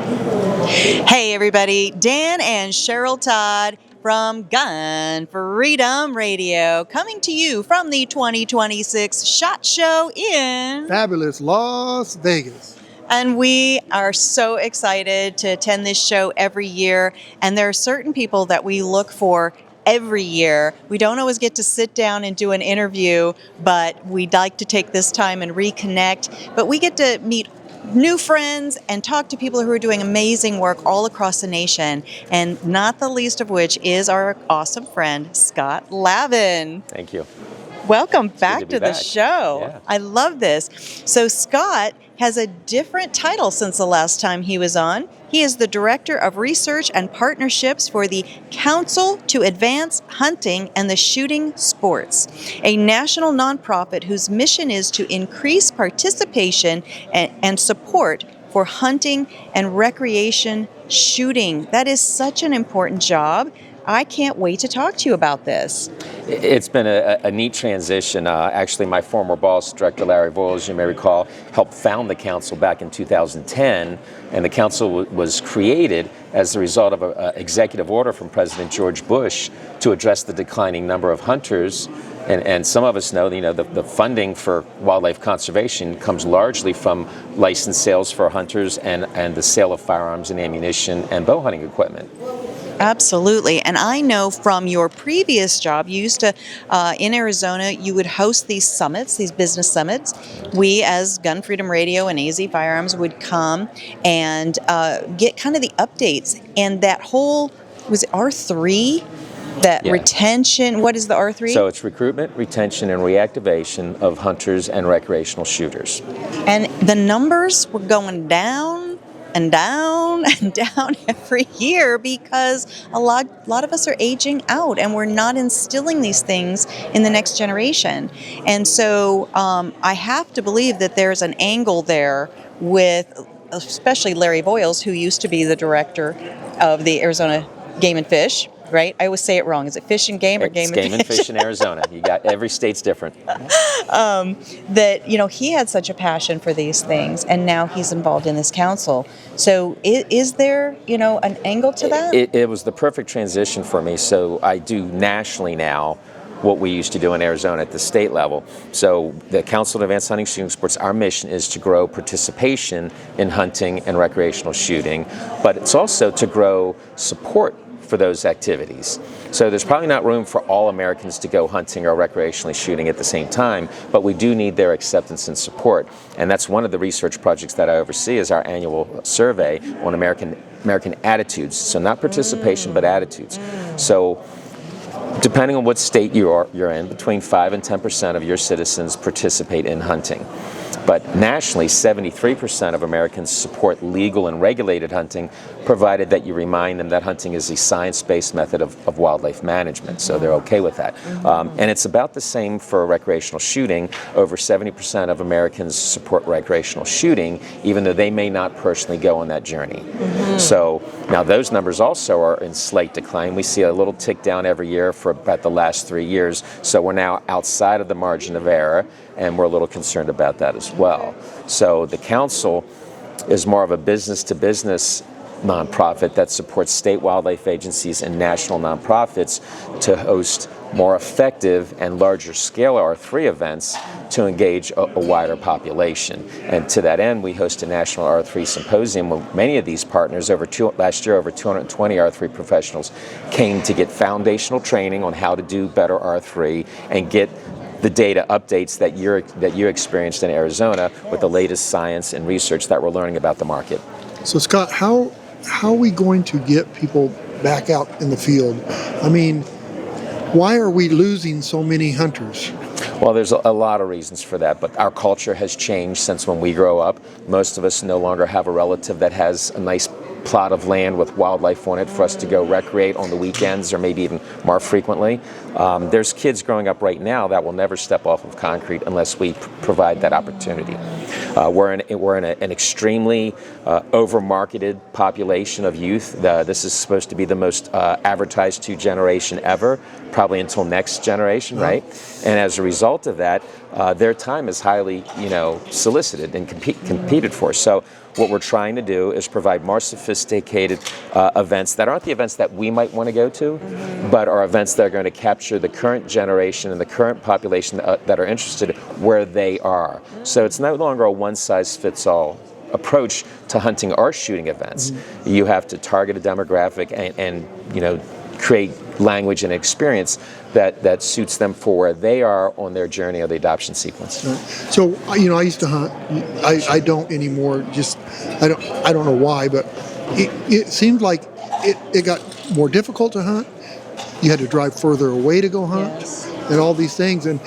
Hey everybody, Dan and Cheryl Todd from Gun Freedom Radio, coming to you from the 2026 SHOT Show in fabulous Las Vegas. And we are so excited to attend this show every year, and there are certain people that we look for every year. We don't always get to sit down and do an interview, but we'd like to take this time and reconnect. But we get to meet new friends and talk to people who are doing amazing work all across the nation, and not the least of which is our awesome friend, Scott Lavin. Thank you. Welcome back to the show. Yeah. I love this. So Scott has a different title since the last time he was on. He is the Director of Research and Partnerships for the Council to Advance Hunting and the Shooting Sports, a national nonprofit whose mission is to increase participation and support for hunting and recreation shooting. That is such an important job. I can't wait to talk to you about this. It's been a neat transition. Actually, my former boss, Director Larry Voyle, as you may recall, helped found the council back in 2010, and the council was created as the result of an executive order from President George Bush to address the declining number of hunters. And some of us know, the funding for wildlife conservation comes largely from licensed sales for hunters and the sale of firearms and ammunition and bow hunting equipment. Absolutely. And I know from your previous job, you used to, in Arizona, you would host these summits, these business summits. We, as Gun Freedom Radio and AZ Firearms, would come and get kind of the updates. And that whole, was it R3? Retention, what is the R3? So it's recruitment, retention, and reactivation of hunters and recreational shooters. And the numbers were going down and down and down every year because a lot of us are aging out and we're not instilling these things in the next generation. And so I have to believe that there's an angle there with especially Larry Voiles, who used to be the director of the Arizona Game and Fish. Right? I always say it wrong. Is it Fish and Game or Game and Fish? It's Game and Fish in Arizona. You got every state's different. That he had such a passion for these things, and now he's involved in this council. So is there an angle to that? It was the perfect transition for me. So I do nationally now what we used to do in Arizona at the state level. So the Council to Advance Hunting Shooting Sports, our mission is to grow participation in hunting and recreational shooting, but it's also to grow support for those activities. So there's probably not room for all Americans to go hunting or recreationally shooting at the same time, but we do need their acceptance and support. And that's one of the research projects that I oversee is our annual survey on American attitudes. So not participation, but attitudes. So depending on what state you're in, between 5 and 10% of your citizens participate in hunting. But nationally, 73% of Americans support legal and regulated hunting, provided that you remind them that hunting is a science-based method of wildlife management. So they're okay with that. And it's about the same for recreational shooting. Over 70% of Americans support recreational shooting, even though they may not personally go on that journey. So now those numbers also are in slight decline. We see a little tick down every year for about the last 3 years. So we're now outside of the margin of error, and we're a little concerned about that as well. So the council is more of a business-to-business nonprofit that supports state wildlife agencies and national nonprofits to host more effective and larger scale R3 events to engage a wider population. And to that end, we host a national R3 symposium where many of these partners, last year over 220 R3 professionals came to get foundational training on how to do better R3 and get the data updates that you experienced in Arizona with the latest science and research that we're learning about the market. So Scott, how are we going to get people back out in the field? I mean, why are we losing so many hunters? Well, there's a lot of reasons for that, but our culture has changed since when we grow up. Most of us no longer have a relative that has a nice plot of land with wildlife on it for us to go recreate on the weekends or maybe even more frequently. There's kids growing up right now that will never step off of concrete unless we provide that opportunity. We're in an extremely over-marketed population of youth. This is supposed to be the most advertised to generation ever, probably until next generation, right? And as a result of that, their time is highly, solicited and competed for. So what we're trying to do is provide more sophisticated events that aren't the events that we might want to go to, but are events that are going to capture the current generation and the current population that are interested where they are. So it's no longer a one-size-fits-all approach to hunting or shooting events. You have to target a demographic and create language and experience that suits them for where they are on their journey of the adoption sequence. So, I used to hunt. I don't anymore. I don't know why, but it seemed like it got more difficult to hunt. You had to drive further away to go hunt, and all these things. And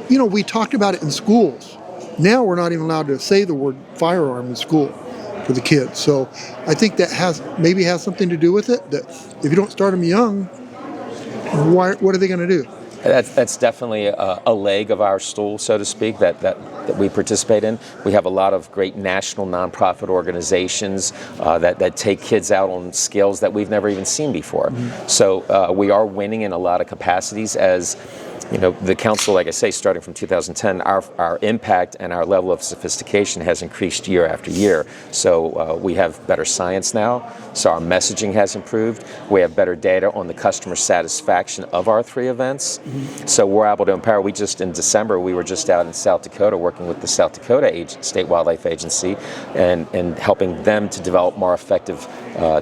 we talked about it in schools. Now we're not even allowed to say the word firearm in school for the kids. So I think that has something to do with it. That if you don't start them young, what are they going to do? That's definitely a leg of our stool, so to speak, that we participate in. We have a lot of great national nonprofit organizations that take kids out on scales that we've never even seen before. So we are winning in a lot of capacities as the council, like I say, starting from 2010, our impact and our level of sophistication has increased year after year. So we have better science now, so our messaging has improved. We have better data on the customer satisfaction of our 3 events. So we're able to empower. In December, we were just out in South Dakota working with the South Dakota State Wildlife Agency and helping them to develop more effective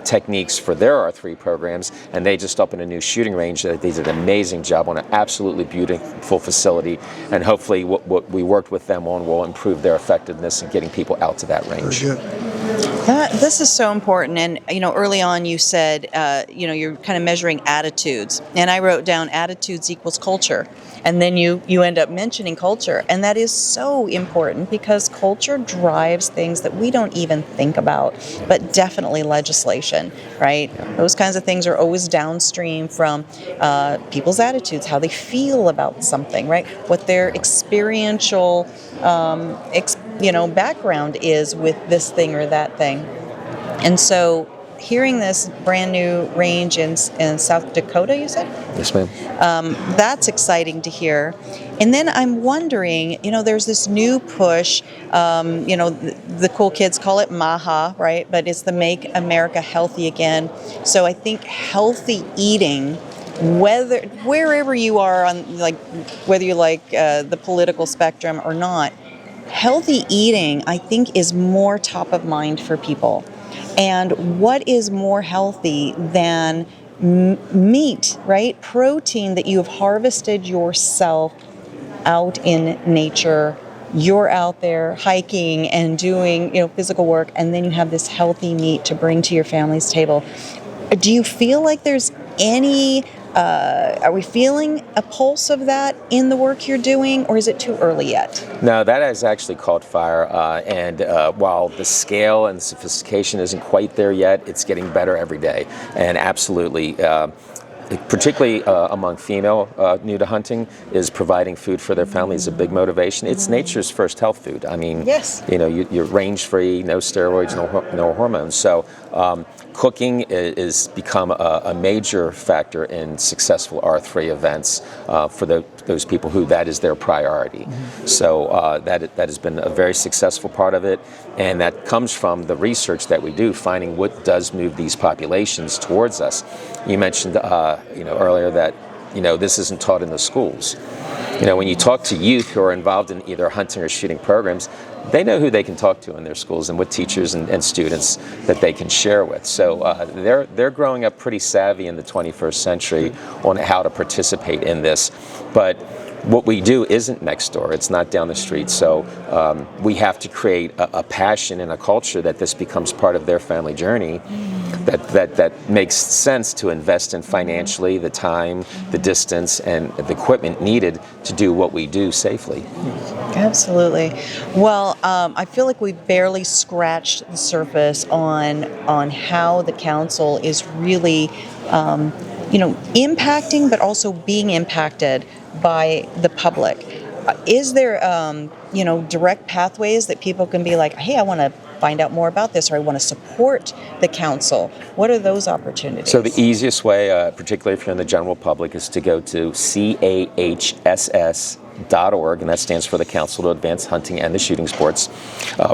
techniques for their R3 programs. And they just opened a new shooting range. They did an amazing job on an absolutely beautiful facility. And hopefully what we worked with them on will improve their effectiveness in getting people out to that range. Very good. This is so important. And, early on you said, you're kind of measuring attitudes. And I wrote down attitudes equals culture. And then you end up mentioning culture. And that is so important because culture drives things that we don't even think about, but definitely legislation, right? Those kinds of things are always downstream from people's attitudes, how they feel about something, right? What their experiential background is with this thing or that thing. And so hearing this brand new range in South Dakota, you said? Yes, ma'am. That's exciting to hear. And then I'm wondering, there's this new push, the cool kids call it MAHA, right? But it's the Make America Healthy Again. So I think healthy eating, wherever you are on, whether you like the political spectrum or not, healthy eating, I think, is more top of mind for people. And what is more healthy than meat, right? Protein that you have harvested yourself out in nature. You're out there hiking and doing, physical work, and then you have this healthy meat to bring to your family's table. Do you feel like there's any are we feeling a pulse of that in the work you're doing, or is it too early yet? No, that has actually caught fire, and while the scale and sophistication isn't quite there yet, it's getting better every day, and absolutely. Particularly among female new to hunting, is providing food for their family is a big motivation. It's nature's first health food. I mean, yes. You're range-free, no steroids, no hormones. So cooking is become a major factor in successful R3 events for those people who that is their priority. So that has been a very successful part of it, and that comes from the research that we do, finding what does move these populations towards us. You mentioned earlier that this isn't taught in the schools. When you talk to youth who are involved in either hunting or shooting programs, they know who they can talk to in their schools and what teachers and students that they can share with. So they're growing up pretty savvy in the 21st century on how to participate in this. But what we do isn't next door. It's not down the street. So we have to create a passion and a culture that this becomes part of their family journey that makes sense to invest in financially, the time, the distance, and the equipment needed to do what we do safely. Absolutely. Well, I feel like we've barely scratched the surface on how the council is really, impacting, but also being impacted by the public. Is there, direct pathways that people can be like, hey, I want to find out more about this, or I want to support the council? What are those opportunities? So the easiest way, particularly if you're in the general public, is to go to CAHSS CAHSS.org, and that stands for the Council to Advance Hunting and the Shooting Sports.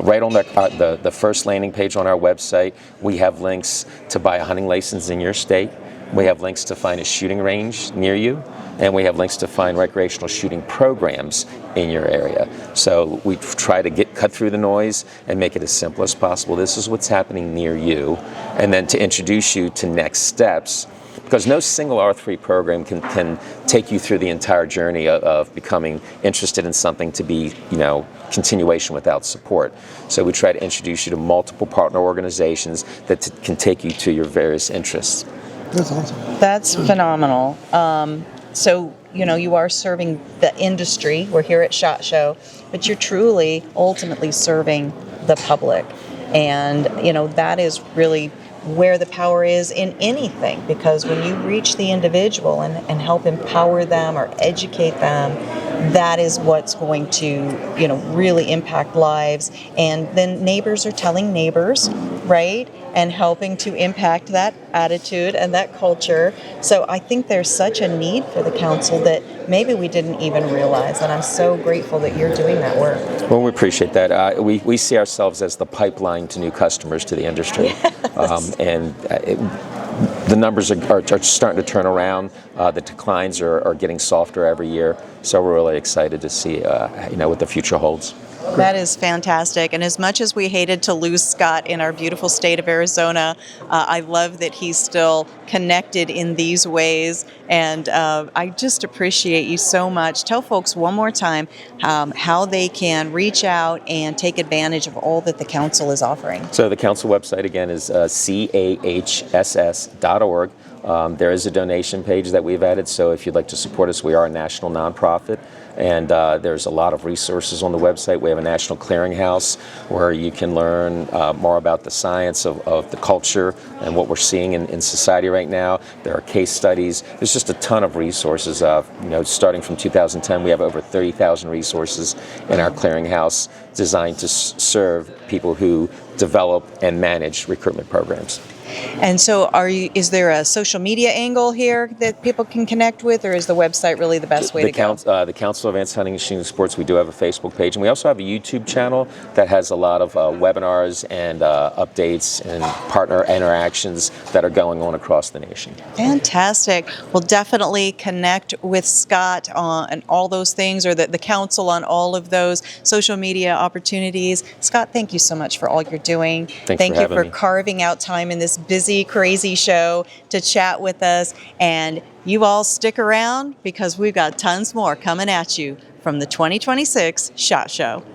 Right on the first landing page on our website, we have links to buy a hunting license in your state. We have links to find a shooting range near you, and we have links to find recreational shooting programs in your area. So we try to cut through the noise and make it as simple as possible. This is what's happening near you, and then to introduce you to next steps, because no single R3 program can take you through the entire journey of becoming interested in something to be, continuation without support. So we try to introduce you to multiple partner organizations that can take you to your various interests. That's awesome. That's phenomenal. So, you are serving the industry. We're here at SHOT Show, but you're truly, ultimately serving the public. And, that is really where the power is in anything, because when you reach the individual and help empower them or educate them, that is what's going to, really impact lives. And then neighbors are telling neighbors, right? And helping to impact that attitude and that culture. So I think there's such a need for the council that maybe we didn't even realize. And I'm so grateful that you're doing that work. Well, we appreciate that. We see ourselves as the pipeline to new customers to the industry. Yes. The numbers are starting to turn around. The declines are getting softer every year. So we're really excited to see what the future holds. That is fantastic. And as much as we hated to lose Scott in our beautiful state of Arizona, I love that he's still connected in these ways. And I just appreciate you so much. Tell folks one more time how they can reach out and take advantage of all that the council is offering. So the council website, again, is CAHSS.org. There is a donation page that we've added, so if you'd like to support us, we are a national nonprofit, and there's a lot of resources on the website. We have a national clearinghouse where you can learn more about the science of the culture and what we're seeing in society right now. There are case studies. There's just a ton of resources. Starting from 2010, we have over 30,000 resources in our clearinghouse designed to serve people who develop and manage recruitment programs. And so is there a social media angle here that people can connect with, or is the website really the best way to go? The Council of Advanced Hunting and Shooting Sports, we do have a Facebook page, and we also have a YouTube channel that has a lot of webinars and updates and partner interactions that are going on across the nation. Fantastic. We'll definitely connect with Scott on all those things, or the council on all of those social media opportunities. Scott, thank you so much for all you're doing. Thank you for carving out time in this busy, crazy show to chat with us. And you all stick around, because we've got tons more coming at you from the 2026 SHOT Show.